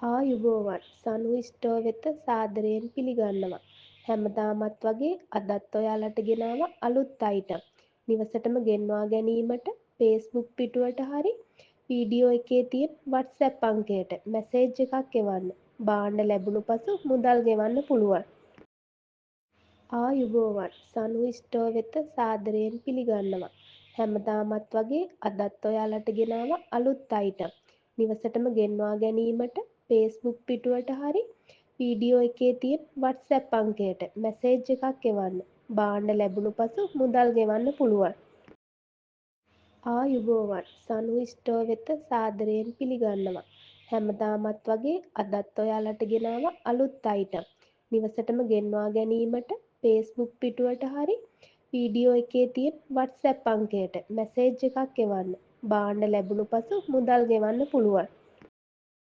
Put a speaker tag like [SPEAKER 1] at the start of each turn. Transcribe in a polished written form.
[SPEAKER 1] ආයුබෝවන් සනු ස්ටෝ වෙත සාදරයෙන් පිළිගන්නවා. හැමදාමත් වගේ අදත් ඔයාලට ගෙනාව අලුත් අයිටම්. නිවසටම ගෙන්වා ගැනීමට Facebook පිටුවට හරි වීඩියෝ එකේ තියෙන WhatsApp අංකයට මැසේජ් එකක් එවන්න. භාණ්ඩ ලැබුණු පසු මුදල් ගෙවන්න පුළුවන්. ආයුබෝවන් සනු ස්ටෝ වෙත සාදරයෙන් පිළිගන්නවා. හැමදාමත් වගේ අදත් ඔයාලට ගෙනාව අලුත් අයිටම්. නිවසටම ගෙන්වා ගැනීමට Facebook පිටුවට හරි වීඩියෝ එකේ තියෙන WhatsApp අංකයට මැසේජ් එකක් එවන්න. භාණ්ඩ ලැබුණු පසු මුදල් ගෙවන්න පුළුවන්. ආයුබෝවන් සනු ස්ටෝ වෙත සාදරයෙන් පිළිගන්නවා. හැමදාමත් වගේ අදත් ඔයාලට ගෙනාව අලුත් අයිටම්. නිවසටම ගෙන්වා ගැනීමට Facebook පිටුවට හරි වීඩියෝ එකේ තියෙන WhatsApp අංකයට මැසේජ් එකක් එවන්න. භාණ්ඩ ලැබුණු පසු මුදල් ගෙවන්න පුළුවන්.